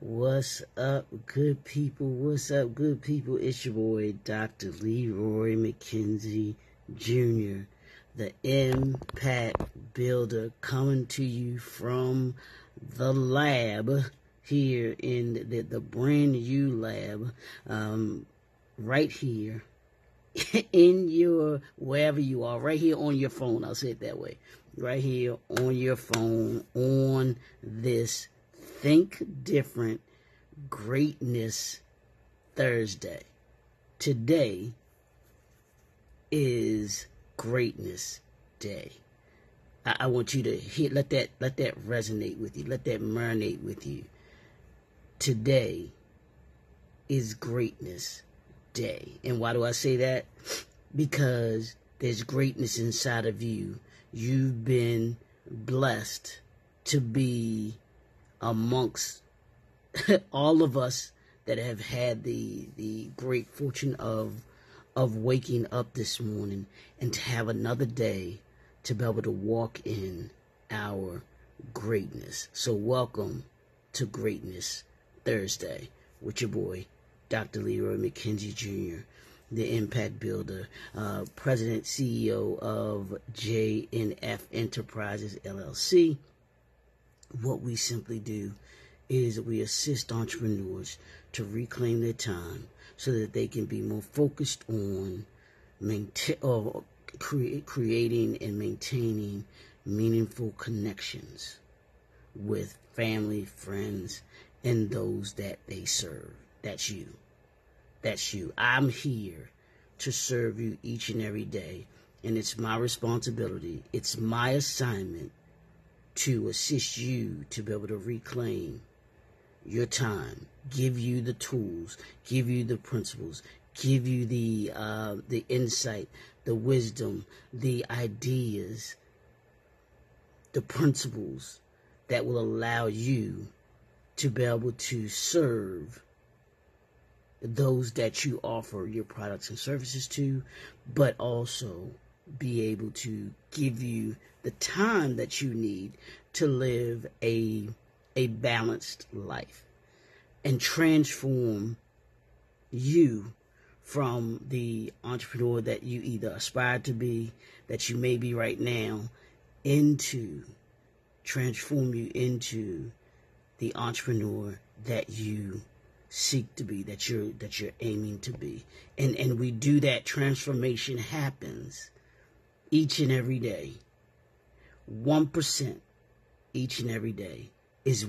What's up, good people? What's up, good people? It's your boy, Dr. Leroy McKenzie Jr., the Impact Builder, coming to you from the lab here in the brand new lab, right here in your, wherever you are, right here on your phone. I'll say it that way. Right here on your phone, on this Think Different Greatness Thursday. Today is Greatness Day. I want you to let that resonate with you. Let that marinate with you. Today is Greatness Day. And why do I say that? Because there's greatness inside of you. You've been blessed to be amongst all of us that have had the great fortune of waking up this morning and to have another day to be able to walk in our greatness. So welcome to Greatness Thursday with your boy, Dr. Leroy McKenzie Jr., the Impact Builder, President, CEO of JNF Enterprises, LLC. What we simply do is we assist entrepreneurs to reclaim their time so that they can be more focused on creating and maintaining meaningful connections with family, friends, and those that they serve. That's you. That's you. I'm here to serve you each and every day, and it's my responsibility. It's my assignment to assist you to be able to reclaim your time, give you the tools, give you the principles, give you the insight, the wisdom, the ideas, the principles that will allow you to be able to serve those that you offer your products and services to, but also be able to give you the time that you need to live a balanced life and transform you from the entrepreneur that you either aspire to be, that you may be right now, transform you into the entrepreneur that you seek to be, that you're aiming to be. And we do that. Transformation happens each and every day. 1% each and every day is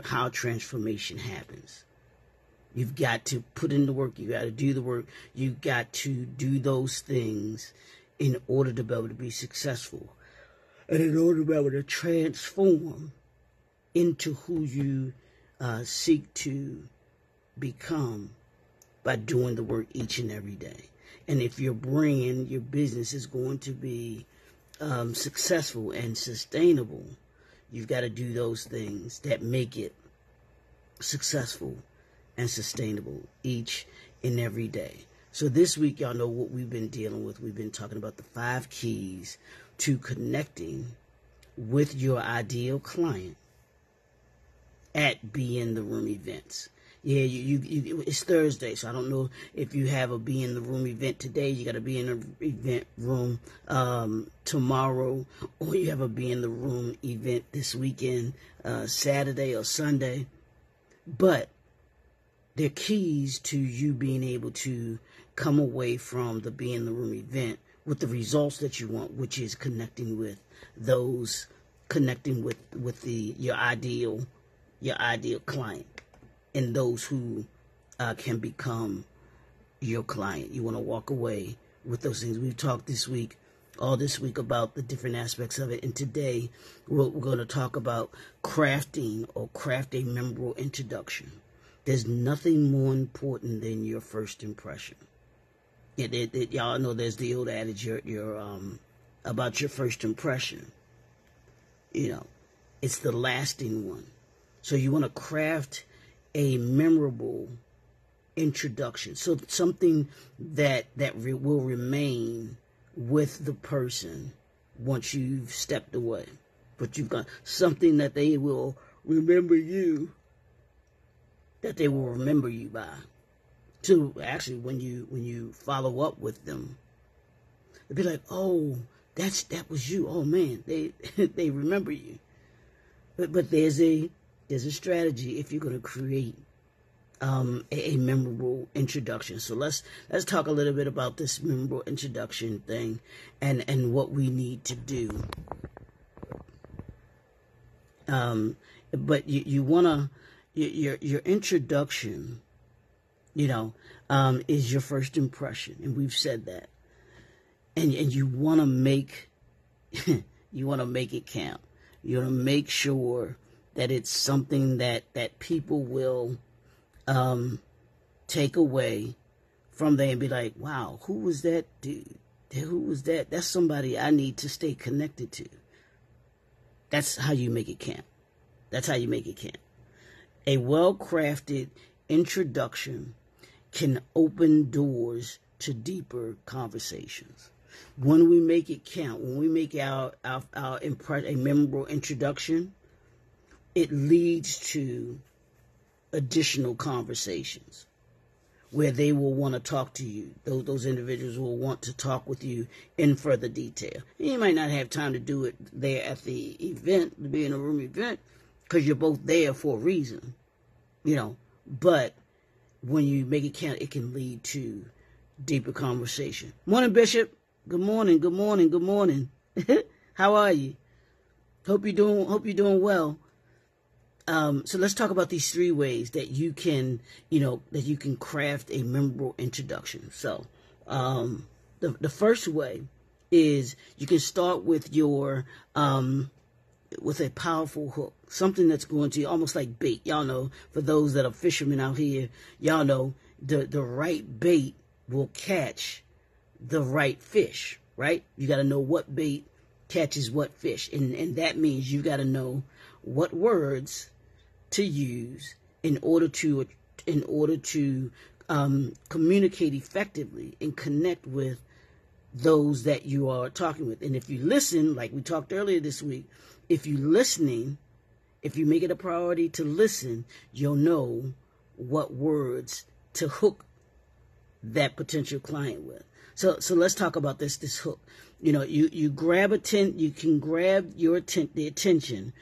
how transformation happens. You've got to put in the work. You got to do the work. You got to do those things in order to be able to be successful, and in order to be able to transform into who you seek to become by doing the work each and every day. And if your brand, your business is going to be successful and sustainable, you've got to do those things that make it successful and sustainable each and every day. So this week, y'all know what we've been dealing with. We've been talking about the 5 keys to connecting with your ideal client at Be in the Room events. Yeah, it's Thursday, so I don't know if you have a Be in the Room event today. You got to be in the event room tomorrow, or you have a Be in the Room event this weekend, Saturday or Sunday. But they're keys to you being able to come away from the Be in the Room event with the results that you want, which is connecting with your ideal client, and those who can become your client. You want to walk away with those things. We've talked all this week about the different aspects of it, and today we're going to talk about craft a memorable introduction. There's nothing more important than your first impression. Y'all know there's the old adage, about your first impression. It's the lasting one. So you want to craft a memorable introduction, so something that will remain with the person once you've stepped away. But you've got something that they will remember you that they will remember you by. To actually, when you follow up with them, they'll be like, "Oh, that was you. Oh man, they they remember you." But there's a strategy if you're going to create a memorable introduction. So let's talk a little bit about this memorable introduction thing, and what we need to do. But you wanna your introduction, is your first impression, and we've said that, and you wanna make it count. You wanna make sure that it's something that people will take away from there and be like, wow, who was that dude? Who was that? That's somebody I need to stay connected to. That's how you make it count. That's how you make it count. A well-crafted introduction can open doors to deeper conversations. When we make it count, when we make a memorable introduction, it leads to additional conversations where they will want to talk to you. Those individuals will want to talk with you in further detail. And you might not have time to do it there at the event, to be in a room event, because you're both there for a reason, But when you make it count, it can lead to deeper conversation. Morning, Bishop. Good morning. Good morning. Good morning. How are you? Hope you're doing well. So let's talk about these 3 ways that you can, craft a memorable introduction. So, the first way is you can start with your, with a powerful hook, something that's going to almost like bait. Y'all know, for those that are fishermen out here, y'all know the right bait will catch the right fish, right? You got to know what bait catches what fish, and that means you got to know what words to use in order to communicate effectively and connect with those that you are talking with. And if you listen, like we talked earlier this week, if you make it a priority to listen, you'll know what words to hook that potential client with. So let's talk about this hook. You can grab the attention,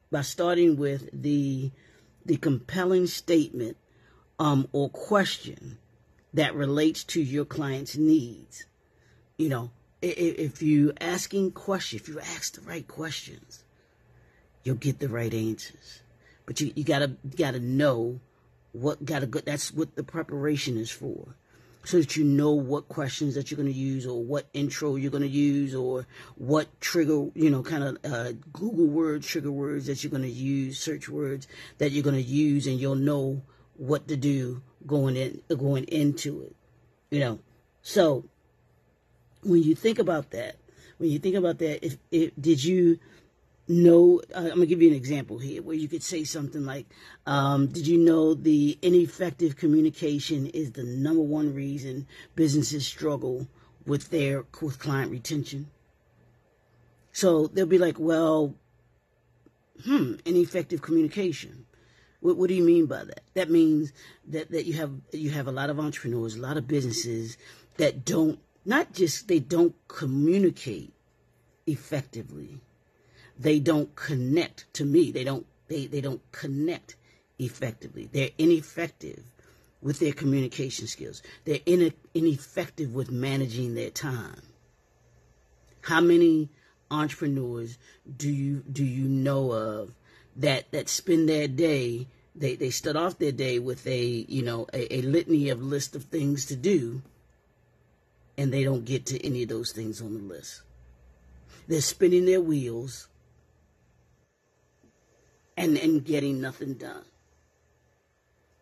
by starting with the compelling statement or question that relates to your client's needs. If you ask the right questions, you'll get the right answers. But you gotta know that's what the preparation is for, so that you know what questions that you're going to use, or what intro you're going to use, or what trigger, Google words, trigger words that you're going to use, search words that you're going to use, and you'll know what to do going into it. So when you think about that, did you know, I'm going to give you an example here where you could say something like, did you know the ineffective communication is the number one reason businesses struggle with client retention? So they'll be like, well, ineffective communication. What do you mean by that? That means that you have a lot of entrepreneurs, a lot of businesses that don't communicate effectively. They don't connect to me. They don't connect effectively. They're ineffective with their communication skills. They're ineffective with managing their time. How many entrepreneurs do you know of that spend their day, they start off their day with a litany of list of things to do, and they don't get to any of those things on the list? They're spinning their wheels and getting nothing done.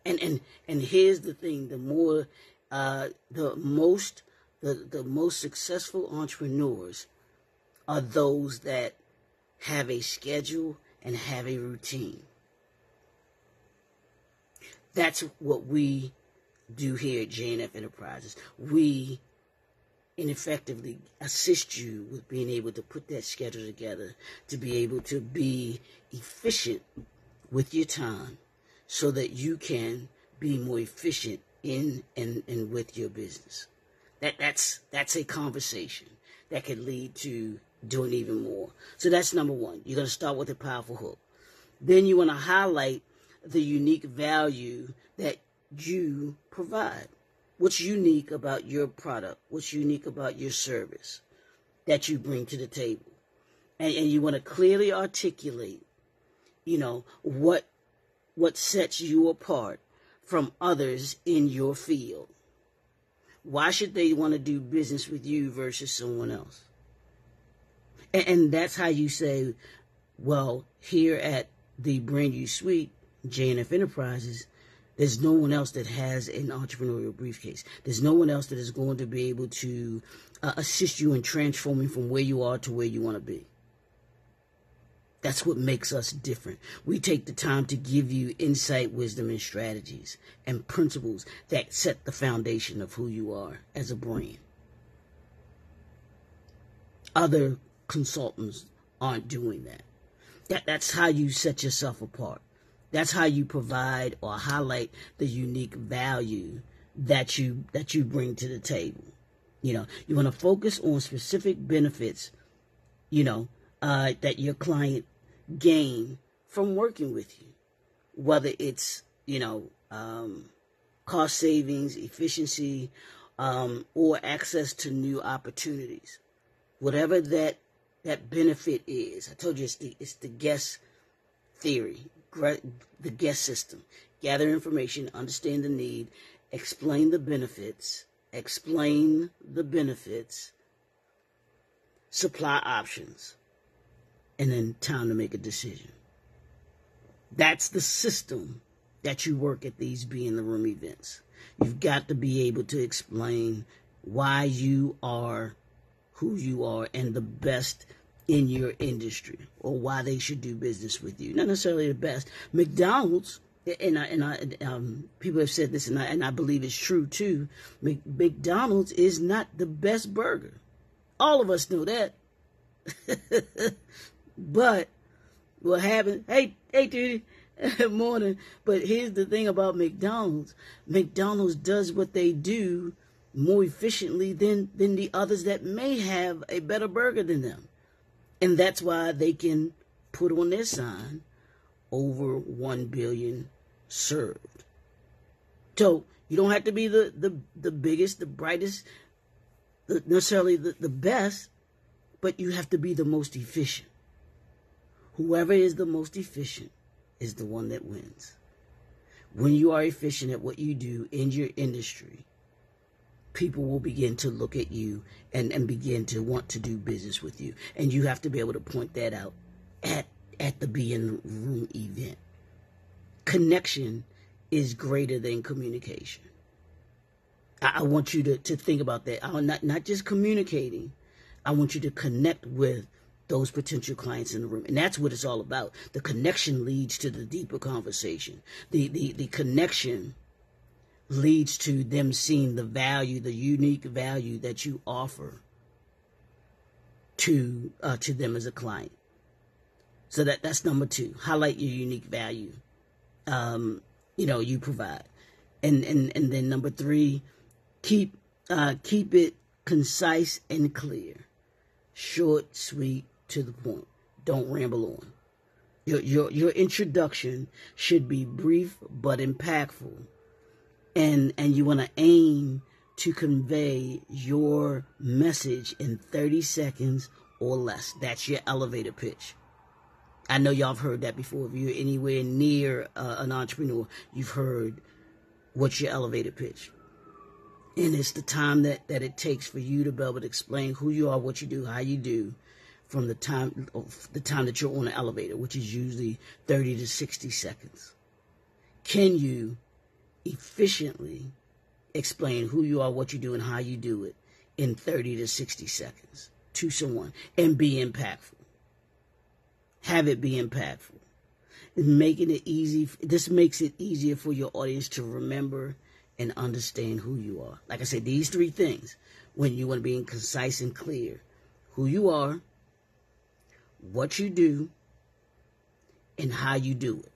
And here's the thing: the most successful entrepreneurs are those that have a schedule and have a routine. That's what we do here at JNF Enterprises. We ineffectively assist you with being able to put that schedule together, to be able to be efficient with your time so that you can be more efficient in and with your business. That's a conversation that could lead to doing even more. So that's number one. You're going to start with a powerful hook. Then you want to highlight the unique value that you provide. What's unique about your product? What's unique about your service that you bring to the table? And you want to clearly articulate, what sets you apart from others in your field. Why should they want to do business with you versus someone else? And that's how you say, well, here at the Brand You Suite, JNF Enterprises, there's no one else that has an entrepreneurial briefcase. There's no one else that is going to be able to assist you in transforming from where you are to where you want to be. That's what makes us different. We take the time to give you insight, wisdom, and strategies and principles that set the foundation of who you are as a brand. Other consultants aren't doing that. That's how you set yourself apart. That's how you provide or highlight the unique value that you bring to the table. You want to focus on specific benefits, that your client gain from working with you, whether it's cost savings, efficiency, or access to new opportunities. Whatever that benefit is. I told you it's the guest theory, the guest system. Gather information, understand the need, explain the benefits, supply options, and then time to make a decision. That's the system that you work at these Be in the Room events. You've got to be able to explain why you are who you are and the best in your industry, or why they should do business with you. Not necessarily the best. McDonald's, and people have said this, and I believe it's true too. McDonald's is not the best burger. All of us know that. But what happened? Hey, Judy. Morning. But here's the thing about McDonald's. McDonald's does what they do more efficiently than the others that may have a better burger than them. And that's why they can put on their sign, over 1 billion served. So you don't have to be the biggest, the brightest, necessarily the best, but you have to be the most efficient. Whoever is the most efficient is the one that wins. When you are efficient at what you do in your industry, people will begin to look at you and begin to want to do business with you. And you have to be able to point that out at the Be in the Room event. Connection is greater than communication. I want you to think about that. Not just communicating. I want you to connect with those potential clients in the room. And that's what it's all about. The connection leads to the deeper conversation. The connection leads to them seeing the value, the unique value that you offer to them as a client. So that's number 2. Highlight your unique value, you provide. And then number 3, keep it concise and clear. Short, sweet, to the point. Don't ramble on. Your introduction should be brief but impactful. And you want to aim to convey your message in 30 seconds or less. That's your elevator pitch. I know y'all have heard that before. If you're anywhere near an entrepreneur, you've heard what's your elevator pitch. And it's the time that it takes for you to be able to explain who you are, what you do, how you do, from the time that you're on the elevator, which is usually 30 to 60 seconds. Can you efficiently explain who you are, what you do, and how you do it in 30 to 60 seconds to someone and be impactful? Have it be impactful. Making it easy. This makes it easier for your audience to remember and understand who you are. Like I said, these 3 things, when you want to be concise and clear: who you are, what you do, and how you do it.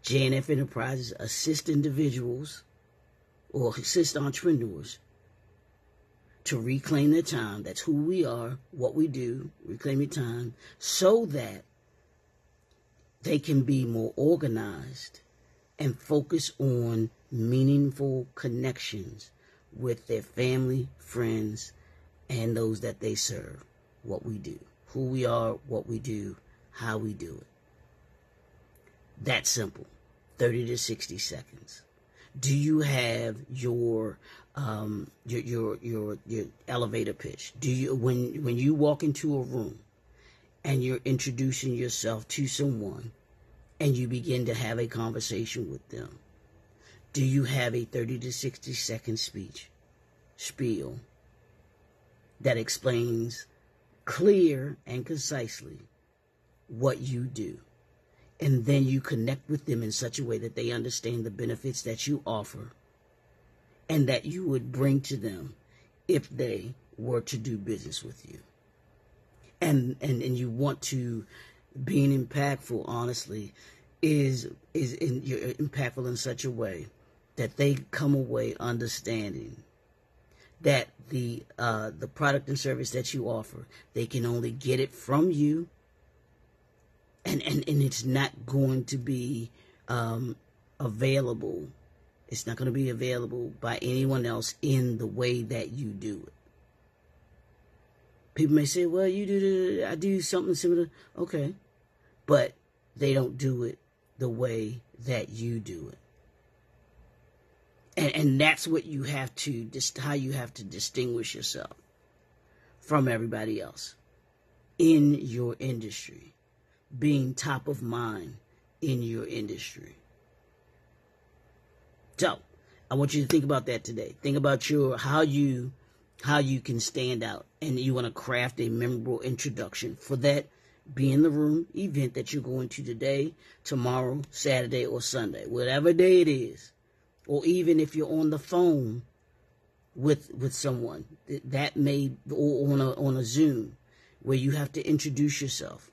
JNF Enterprises assist individuals or assist entrepreneurs to reclaim their time. That's who we are, what we do, reclaim your time, so that they can be more organized and focus on meaningful connections with their family, friends, and those that they serve. What we do, who we are, what we do, how we do it. That simple. 30 to 60 seconds. Do you have your elevator pitch? Do you, when you walk into a room and you're introducing yourself to someone and you begin to have a conversation with them, do you have a 30 to 60 second spiel that explains clear and concisely what you do? And then you connect with them in such a way that they understand the benefits that you offer and that you would bring to them if they were to do business with you. And you want to, being impactful, honestly, you're impactful in such a way that they come away understanding that the product and service that you offer, they can only get it from you. And it's not going to be available. It's not going to be available by anyone else in the way that you do it. People may say, well, I do something similar. Okay. But they don't do it the way that you do it. And that's what you have to, how you have to distinguish yourself from everybody else in your industry. Being top of mind in your industry. So, I want you to think about that today. Think about how you can stand out, and you want to craft a memorable introduction for that Be in the Room event that you're going to today, tomorrow, Saturday, or Sunday, whatever day it is, or even if you're on the phone with someone that may, or on a Zoom where you have to introduce yourself.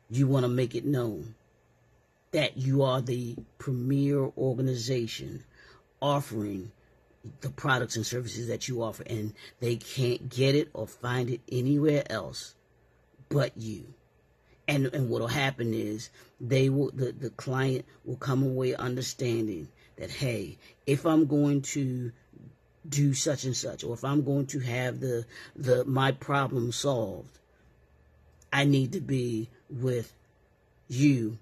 You want to make it known that you are the premier organization offering the products and services that you offer, and they can't get it or find it anywhere else but you. And what will happen is the client will come away understanding that, hey, if I'm going to do such and such, or if I'm going to have my problem solved, I need to be with you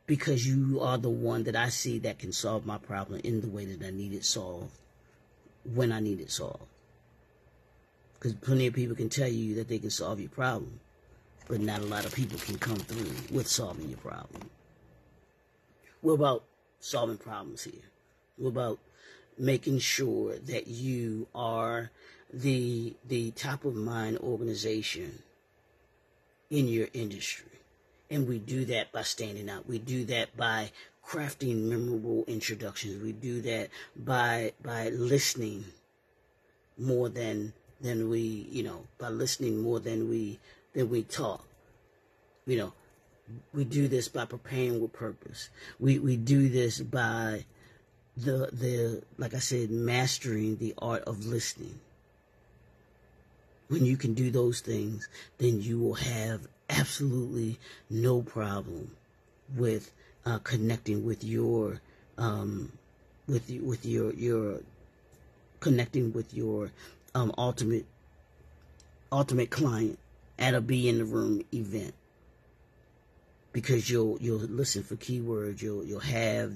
because you are the one that I see that can solve my problem in the way that I need it solved when I need it solved. Because plenty of people can tell you that they can solve your problem, but not a lot of people can come through with solving your problem. We're about solving problems here. We're about making sure that you are the top of mind organization in your industry. And we do that by standing out. We do that by crafting memorable introductions. We do that by listening more than we, by listening more than we talk. We do this by preparing with purpose. We do this by like I said, mastering the art of listening. When you can do those things, then you will have absolutely no problem with connecting with your connecting with your ultimate client at a Be in the Room event, because you'll listen for keywords, you'll have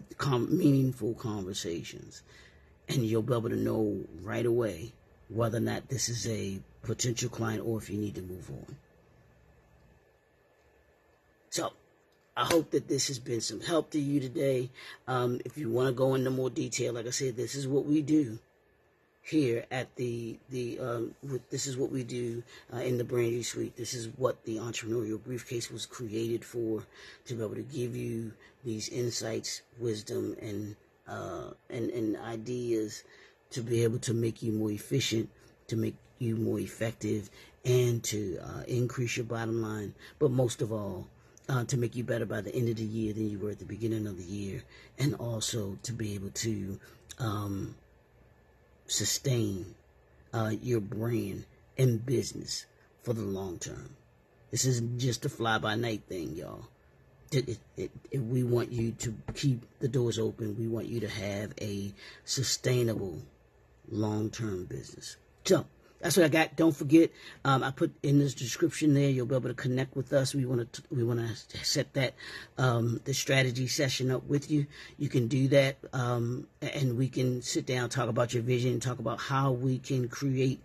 meaningful conversations, and you'll be able to know right away whether or not this is a potential client or if you need to move on. So, I hope that this has been some help to you today. If you want to go into more detail, like I said, this is what we do here at this is what we do in the Brandy Suite. This is what the Entrepreneurial Briefcase was created for, to be able to give you these insights, wisdom, and ideas to be able to make you more efficient, to make you more effective, and to increase your bottom line. But most of all, to make you better by the end of the year than you were at the beginning of the year, and also to be able to sustain your brand and business for the long term. This isn't just a fly-by-night thing, y'all. We want you to keep the doors open. We want you to have a sustainable long-term business. So that's what I got. Don't forget, I put in this description there. You'll be able to connect with us. We want to set that the strategy session up with you. You can do that, and we can sit down, talk about your vision, talk about how we can create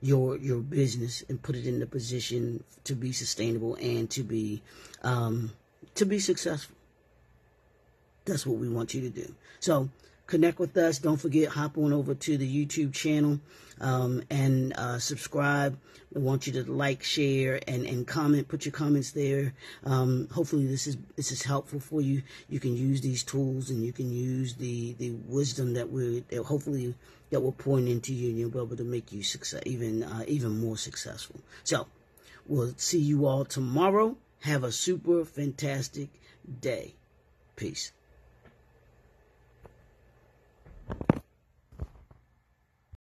your business and put it in the position to be sustainable and to be successful. That's what we want you to do. So connect with us. Don't forget, hop on over to the YouTube channel and subscribe. We want you to like, share, and comment. Put your comments there. Hopefully this is helpful for you. You can use these tools, and you can use the wisdom that we're pouring into you, and you'll be able to make you even more successful. So we'll see you all tomorrow. Have a super fantastic day. Peace.